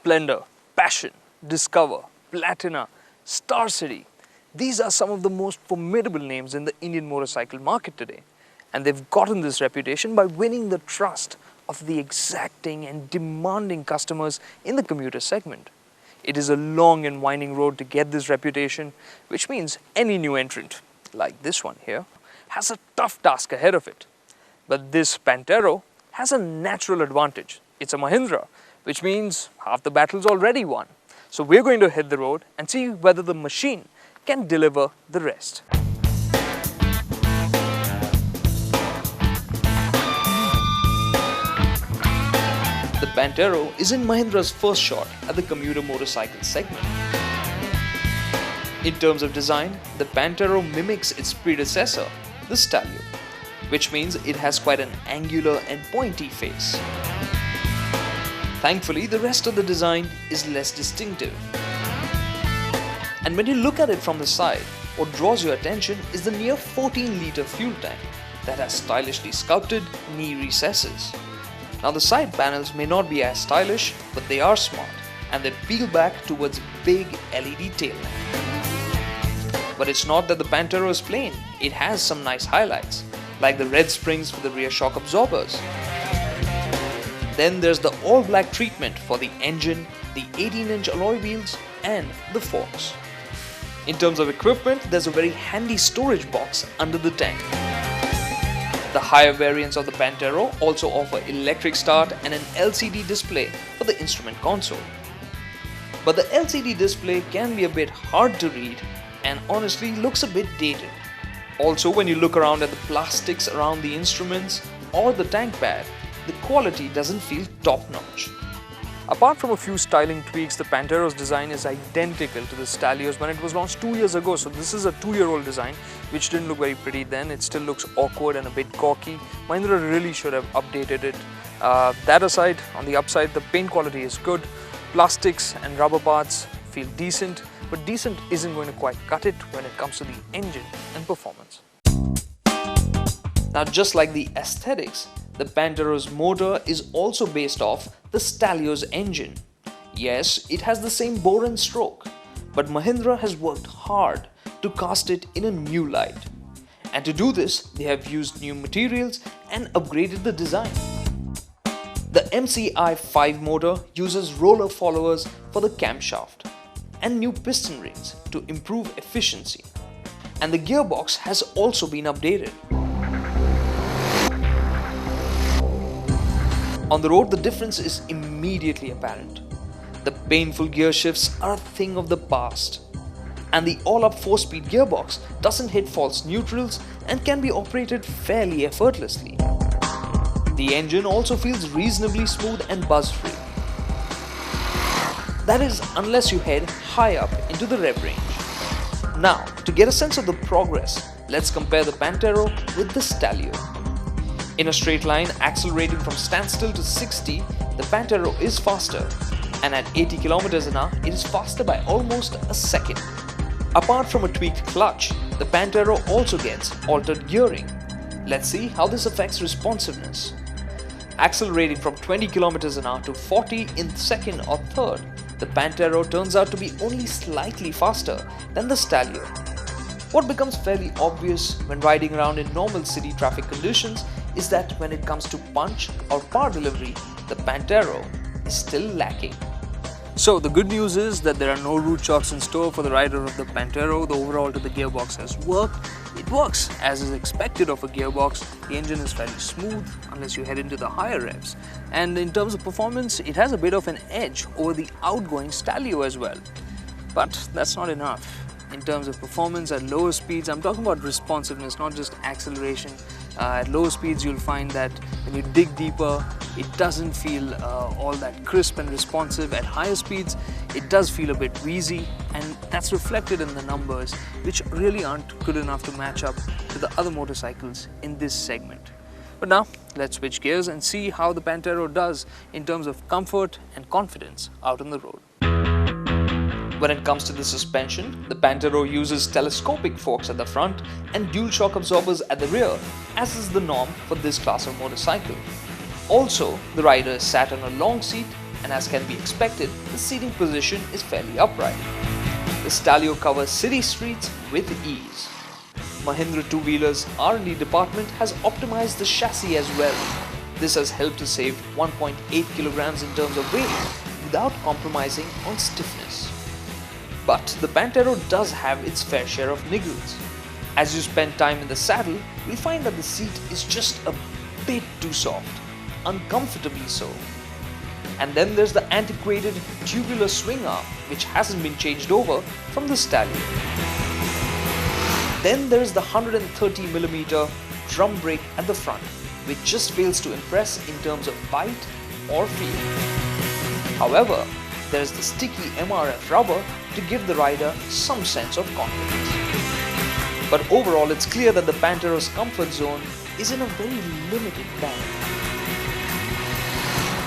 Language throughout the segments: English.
Splendor, Passion, Discover, Platina, Star City. These are some of the most formidable names in the Indian motorcycle market today. And they've gotten this reputation by winning the trust of the exacting and demanding customers in the commuter segment. It is a long and winding road to get this reputation, which means any new entrant, like this one here, has a tough task ahead of it. But this Pantero has a natural advantage. It's a Mahindra, which means half the battle's already won. So we're going to hit the road and see whether the machine can deliver the rest. The Pantero is in Mahindra's first shot at the commuter motorcycle segment. In terms of design, the Pantero mimics its predecessor, the Stallion, which means it has quite an angular and pointy face. Thankfully, the rest of the design is less distinctive. And when you look at it from the side, what draws your attention is the near 14-litre fuel tank that has stylishly sculpted knee recesses. Now the side panels may not be as stylish, but they are smart and they peel back towards big LED tail lamp. But it's not that the Pantero is plain, it has some nice highlights, like the red springs for the rear shock absorbers. Then there's the all-black treatment for the engine, the 18-inch alloy wheels and the forks. In terms of equipment, there's a very handy storage box under the tank. The higher variants of the Pantero also offer electric start and an LCD display for the instrument console. But the LCD display can be a bit hard to read and honestly looks a bit dated. Also, when you look around at the plastics around the instruments or the tank pad, the quality doesn't feel top-notch. Apart from a few styling tweaks, the Pantero's design is identical to the Stallion's when it was launched 2 years ago. So this is a 2-year-old design which didn't look very pretty then. It still looks awkward and a bit gawky. Mahindra really should have updated it. That aside, on the upside, the paint quality is good. Plastics and rubber parts feel decent, but decent isn't going to quite cut it when it comes to the engine and performance. Now, just like the aesthetics, the Pantero's motor is also based off the Stallion's engine. Yes, it has the same bore and stroke, but Mahindra has worked hard to cast it in a new light. And to do this, they have used new materials and upgraded the design. The MCI-5 motor uses roller followers for the camshaft and new piston rings to improve efficiency. And the gearbox has also been updated. On the road, the difference is immediately apparent. The painful gear shifts are a thing of the past. And the all-up 4-speed gearbox doesn't hit false neutrals and can be operated fairly effortlessly. The engine also feels reasonably smooth and buzz-free. That is, unless you head high up into the rev range. Now, to get a sense of the progress, let's compare the Pantero with the Stallion. In a straight line, accelerating from standstill to 60, the Pantero is faster, and at 80 km an hour, it is faster by almost a second. Apart from a tweaked clutch, the Pantero also gets altered gearing. Let's see how this affects responsiveness. Accelerating from 20 km an hour to 40 in second or third, the Pantero turns out to be only slightly faster than the Stallion. What becomes fairly obvious when riding around in normal city traffic conditions is that when it comes to punch or power delivery, the Pantero is still lacking. So the good news is that there are no root shocks in store for the rider of the Pantero. The overhaul to the gearbox has worked. It works as is expected of a gearbox. The engine is fairly smooth unless you head into the higher revs. And in terms of performance, it has a bit of an edge over the outgoing Stallion as well. But that's not enough. In terms of performance at lower speeds, I'm talking about responsiveness, not just acceleration. At lower speeds, you'll find that when you dig deeper, it doesn't feel all that crisp and responsive. At higher speeds, it does feel a bit wheezy, and that's reflected in the numbers, which really aren't good enough to match up to the other motorcycles in this segment. But now, let's switch gears and see how the Pantero does in terms of comfort and confidence out on the road. When it comes to the suspension, the Pantero uses telescopic forks at the front and dual shock absorbers at the rear, as is the norm for this class of motorcycle. Also, the rider is sat on a long seat and as can be expected, the seating position is fairly upright. The Stalio covers city streets with ease. Mahindra two-wheelers R&D department has optimized the chassis as well. This has helped to save 1.8 kilograms in terms of weight without compromising on stiffness. But the Pantero does have its fair share of niggles. As you spend time in the saddle, you'll find that the seat is just a bit too soft, uncomfortably so. And then there's the antiquated tubular swing arm, which hasn't been changed over from the Stalio. Then there's the 130mm drum brake at the front, which just fails to impress in terms of bite or feel. However, there's the sticky MRF rubber to give the rider some sense of confidence. But overall, it's clear that the Pantero's comfort zone is in a very limited band.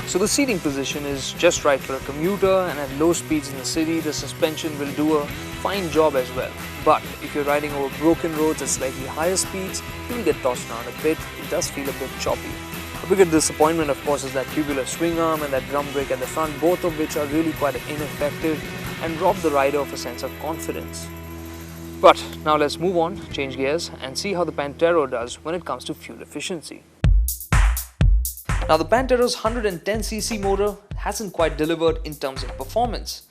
So the seating position is just right for a commuter, and at low speeds in the city, the suspension will do a fine job as well. But if you're riding over broken roads at slightly higher speeds, you will get tossed around a bit. It does feel a bit choppy. A bigger disappointment, of course, is that tubular swing arm and that drum brake at the front, both of which are really quite ineffective and rob the rider of a sense of confidence. But now let's move on, change gears, and see how the Pantero does when it comes to fuel efficiency. Now the Pantero's 110cc motor hasn't quite delivered in terms of performance,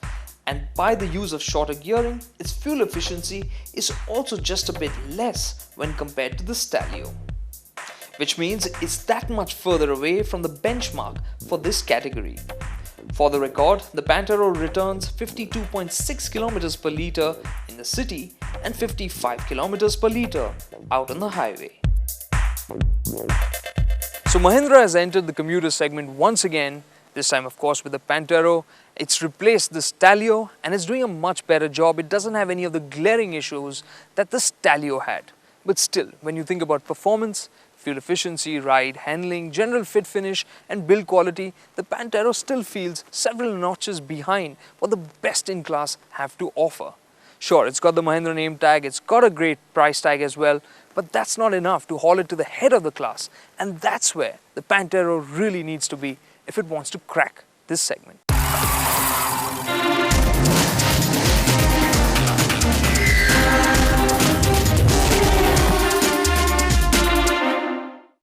and by the use of shorter gearing, its fuel efficiency is also just a bit less when compared to the Stalio, which means it's that much further away from the benchmark for this category. For the record, the Pantero returns 52.6 km per litre in the city and 55 km per litre out on the highway. So Mahindra has entered the commuter segment once again, this time of course with the Pantero. It's replaced the Stalio and it's doing a much better job. It doesn't have any of the glaring issues that the Stalio had. But still, when you think about performance, fuel efficiency, ride, handling, general fit finish and build quality, the Pantero still feels several notches behind what the best in class have to offer. Sure, it's got the Mahindra name tag, it's got a great price tag as well, but that's not enough to haul it to the head of the class, and that's where the Pantero really needs to be if it wants to crack this segment.